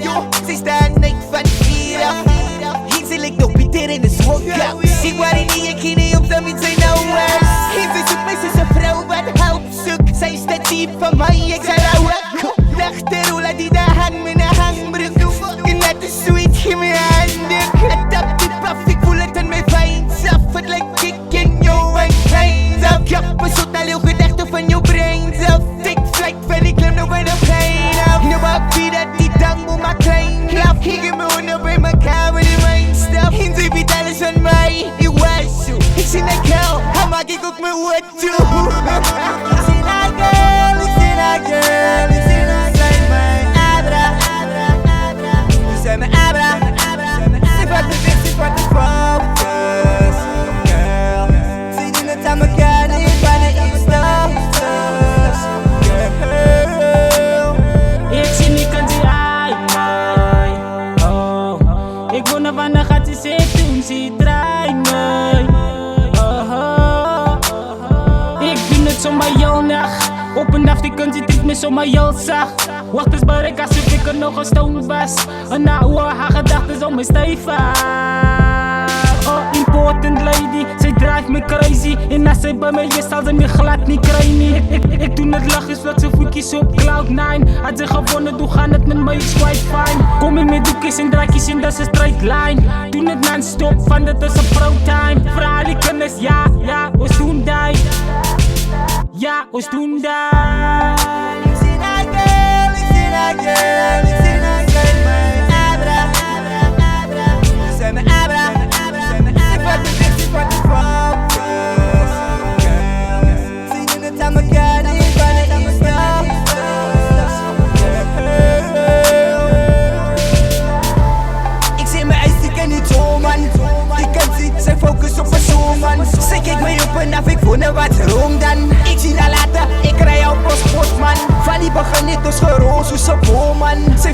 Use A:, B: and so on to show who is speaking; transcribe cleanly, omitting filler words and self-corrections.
A: joh. Zij staan uit van hier af. Hier zal ik nog Pieter in de smokehouse. Ik waar in die ik niet op met zijn ouwers. Hier zoekt mij zo'n vrouw wat hulp zoekt. Zij is de type van mij, ik zal houden. Nachterola die daar hang met een hangbroek. En dat is zoiets, geef me handdoek. Het tap die paf, ik voel het aan mijn veins af. Het lijkt ik in jou en kleins af. Kappen zot naar jouw gedachten van jouw brains af. Take flight van ik klim nog bij de pijn af. Nou maak wie dat die tango maar klein klap. Ik heb me onder bij elkaar met die mijn stap. En ze biedt alles van mij, je was zo. Ik zie naar kou, dan maak ik ook mijn woord toe. Ik zie naar girl, ik zie naar girl. Ik zie naar zijn mijn abra. Je zijn mijn abra. Ze pakt de weg, ze pakt de focus. Girl, ze doen het aan elkaar, niet wanneer ik stop. Girl,
B: ik zie niet kan ze uit mij. Oh, ik wonder wanneer gaat ze zitten, ze draait mij. Ik doe het zomaar heel nacht. Op een dag die kan ze trekt me zomaar heel zacht. Wacht eens bereik alsof ik er nog een stoom was. Een oude haar gedachten om me stijf af. Oh, important lady, zij drive me crazy. En als zij bij mij is, zal ze me glad niet krijgen. Ik doe het lachen, zodat ze voetjes op Cloud9. Had ze gewonnen, doe gaan het met mij, is quite fine. Kom in met doekjes en draakjes en dat is een straight line. Doe het non-stop, van dat is een pro-time. Vraag die kennis, ja, ons doen die. Ja, ons doen dat.
A: ik zie naar girl, ik zie naar girl. Ik zie naar zijn mijn abra. Je zijn mijn abra. Ze pakt de weg, ze pakt de focus. Girl, ze doen het aan elkaar, niet wanneer ik stop. Ik zie mijn ijs, ik ken niet zo man. Ik kan zien, zij focus op een showman. Ze kijkt mij op en af, ik wonder wat room dan. Ik zie haar later, ik rij op als postman. Van die begin net als geroos, soos een boomman. Zij